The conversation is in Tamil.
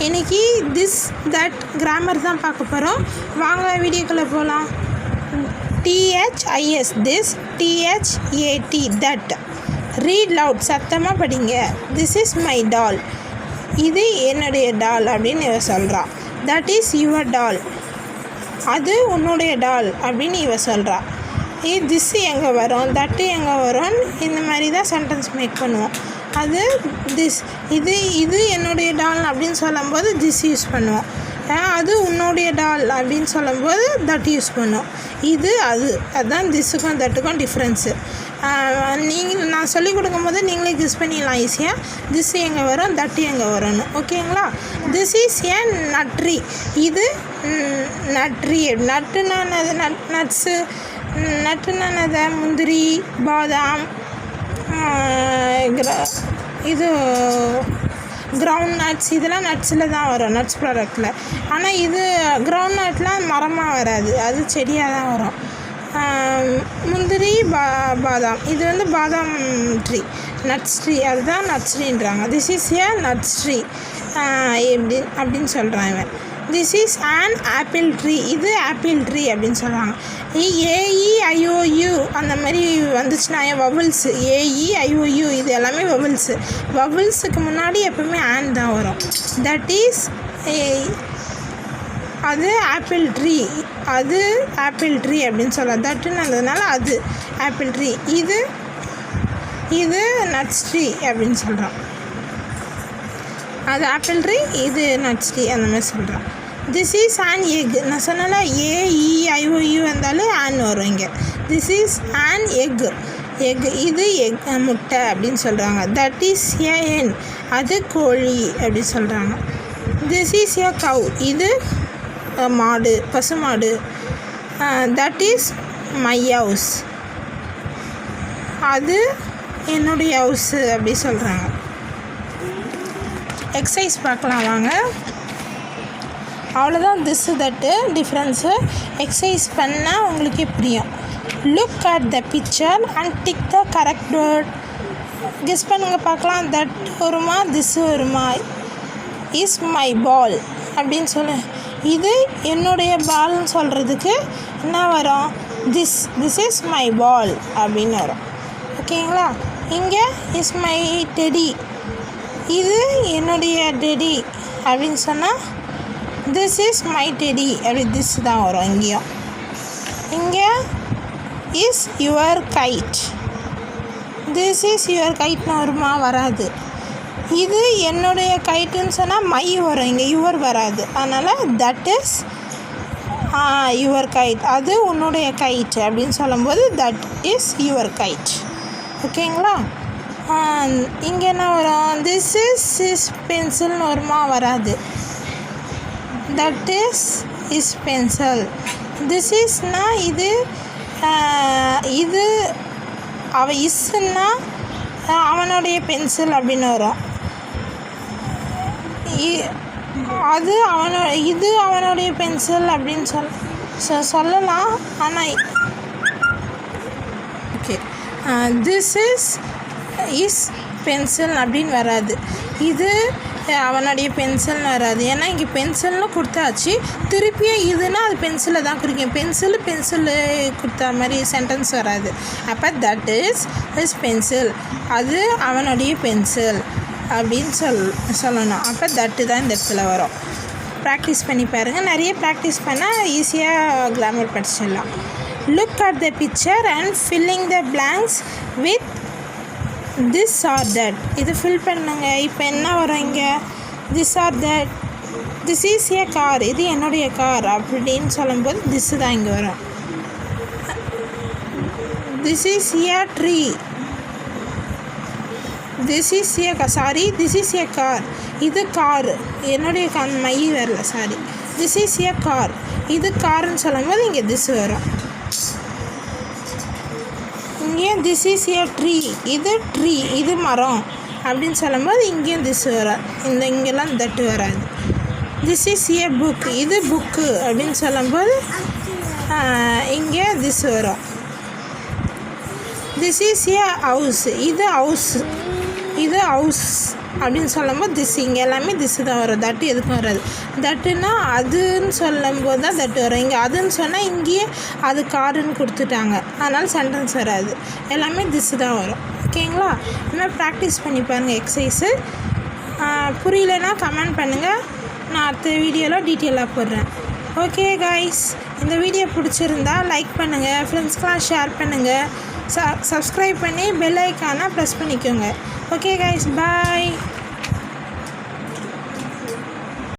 இன்னைக்கு திஸ் தட் கிராமர் தான் பார்க்க போகிறோம். வாங்க வீடியோக்குள்ளே போகலாம். THIS this, THAT that. Read loud, சத்தமாக படிங்க. திஸ் இஸ் மை டால், இது என்னுடைய டால் அப்படின்னு இவ சொல்கிறா. தட் இஸ் யுவர் டால், அது உன்னுடைய டால் அப்படின்னு இவ சொல்கிறா. திஸ் எங்கே வரும், தட்டு எங்கே வரும், இந்த மாதிரி தான் சென்டென்ஸ் மேக் பண்ணுவோம். அது திஸ், இது என்னுடைய டால் அப்படின்னு சொல்லும்போது திஸ் யூஸ் பண்ணுவோம். அது உன்னுடைய டால் அப்படின்னு சொல்லும்போது தட் யூஸ் பண்ணுவோம். இது அதுதான் திஸ்ஸுக்கும் தட்டுக்கும் டிஃப்ரென்ஸு. நான் சொல்லிக் கொடுக்கும்போது நீங்களே கெஸ் பண்ணிடலாம் ஈஸியாக. திஸ் எங்கே வரும், தட்டு எங்கே வரும்னு. ஓகேங்களா? திஸ் இஸ் ஏ நட்ரி, இது நட்ரி. நட்டுனானது நட்ஸு, நட்டுனானது முந்திரி, பாதாம், இது கிரவுண்ட் நட்ஸ், இதெல்லாம் நட்ஸில் தான் வரும், நட்ஸ் ப்ராடக்டில். ஆனால் இது கிரவுண்ட் நட்லாம் மரமாக வராது, அது செடியாக தான் வரும். முந்திரி, பாதாம், இது வந்து பாதாம் ட்ரீ, நட்ஸ் ட்ரீ, அதுதான் நட்ஸ் ட்ரீன்றாங்க. This is a nuts tree அப்படின்னு சொல்கிறான் இவன். This is an apple tree, இது ஆப்பிள் ட்ரீ அப்படின்னு சொல்கிறாங்க. AEIOU அந்த மாதிரி வந்துச்சுன்னா வவல்ஸு, AEIOU இது எல்லாமே வவல்ஸு. வவல்ஸுக்கு முன்னாடி எப்பவுமே ஆன் தான் வரும். தட் இஸ் அது ஆப்பிள் ட்ரீ, அது ஆப்பிள் ட்ரீ அப்படின்னு சொல்லலாம். தட்டுன்னதுனால அது ஆப்பிள் ட்ரீ, இது நட்ஸ் ட்ரீ அப்படின்னு சொல்கிறோம். அது ஆப்பிள் ட்ரீ, இது நட்ஸ் ட்ரீ, அந்த மாதிரி சொல்கிறோம். திஸ் இஸ் ஆன் எக், நான் சொன்னால AEIOU வந்தாலும் ஆன் வரும் இங்கே. திஸ் இஸ் ஆன் எக், இது எக் முட்டை அப்படின்னு சொல்கிறாங்க. தட் இஸ் ஏ hen, அது கோழி அப்படின்னு சொல்கிறாங்க. திஸ் இஸ் ஏ கவ், இது மாடு, பசுமாடு. தட் இஸ் மை ஹவுஸ், அது என்னுடைய ஹவுஸு அப்படி சொல்கிறாங்க. எக்ஸசைஸ் பார்க்கலாம் வாங்க. அவ்வளோதான் திஸ் தட்டு டிஃப்ரென்ஸு. எக்ஸசைஸ் பண்ணால் உங்களுக்கே புரியும். Look at the picture and tick the correct word. Guess பண்ணுங்கள் பார்க்கலாம். தட் வருமா, திஸ் வருமா? இஸ் மை பால் அப்படின்னு சொல்லு. இது என்னுடைய பால்னு சொல்கிறதுக்கு என்ன வரும்? திஸ் இஸ் மை பால் அப்படின்னு வரும். ஓகேங்களா? இங்கே இஸ் மை டெடி, இது என்னுடைய டெடி அப்படின்னு சொன்னால் திஸ் இஸ் மை டெடி அப்படி திஸ் தான் வரும். இங்கேயும் இங்கே is your kite, this is your கைட்னு வருமா? வராது. இது என்னுடைய கைட்டுன்னு சொன்னால் மை வரும், இங்கே யுவர் வராது. அதனால் தட் இஸ் யுவர் கைட், அது உன்னுடைய கைட் அப்படின்னு சொல்லும்போது தட் இஸ் யுவர் கைட். ஓகேங்களா? இங்கே என்ன வரும்? திஸ் இஸ் பென்சில்னு வருமா? வராது. That is pencil. திஸ் இஸ்னா இது இஸ்ன்னா அவனுடைய பென்சில் அப்படின்னு வரும். அது இது அவனுடைய பென்சில் அப்படின்னு சொல்லலாம். ஆனால் ஓகே, திஸ் இஸ் பென்சில் அப்படின்னு வராது. இது அவனுடைய பென்சில்னு வராது. ஏன்னா இங்கே பென்சில்னு கொடுத்தாச்சு, திருப்பியும் இதுனா அது பென்சிலை தான் குறிக்கும். பென்சிலு கொடுத்தா மாதிரி சென்டென்ஸ் வராது. அப்போ தட் இஸ் பென்சில், அது அவனுடைய பென்சில் அப்படின்னு சொல்லணும். அப்போ தட்டு தான் இந்த இடத்துல வரும். ப்ராக்டிஸ் பண்ணி பாருங்கள். நிறைய ப்ராக்டிஸ் பண்ணால் ஈஸியாக கிராமர் படிச்சிடலாம். Look at the picture and filling the blanks with this or that. இது ஃபில் பண்ணுங்க. இப்போ என்ன வரும் இங்கே? This or that. This is a car, இது என்னுடைய கார் அப்படின்னு சொல்லும்போது திஸ் தான் இங்கே வரும். This is a tree, this is a car, இது கார், என்னுடைய மை வரல, sorry. This is a car, இது காருன்னு சொல்லும்போது இங்கே திஸ் வரும். இங்கேயும் திஸ் இஸ் ஏ ட்ரீ, இது மரம் அப்படின்னு சொல்லும்போது இங்கேயும் திஸ் வரும். இங்கெல்லாம் தட்டு வராது. திஸ் இஸ் ஏ புக், இது புக்கு அப்படின்னு சொல்லும்போது இங்கே திஸ் வரும். திஸ் இஸ் ஏ ஹவுஸ், இது ஹவுஸ் அப்படின்னு சொல்லும்போது திஸ், இங்கே எல்லாமே திஸ் தான் வரும், தட்டு எதுக்கும் வராது. தட்டுன்னா அதுன்னு சொல்லும்போது தான் தட்டு வரும். இங்கே அதுன்னு சொன்னால் இங்கேயே அது காருன்னு கொடுத்துட்டாங்க, அதனால் சென்டென்ஸ் வராது, எல்லாமே திஸ் தான் வரும். ஓகேங்களா? இனிமேல் ப்ராக்டிஸ் பண்ணி பாருங்கள் எக்ஸசைஸு. புரியலன்னா கமெண்ட் பண்ணுங்கள், நான் அடுத்த வீடியோவில் டீட்டெயிலாக போடுறேன். ஓகே கைஸ், இந்த வீடியோ பிடிச்சிருந்தா லைக் பண்ணுங்கள், ஃப்ரெண்ட்ஸ்க்கெலாம் ஷேர் பண்ணுங்கள், சப்ஸ்கிரைப் பண்ணி பெல் ஐக்கானை ப்ரெஸ் பண்ணிக்கோங்க. ஓகே கைஸ், பாய்.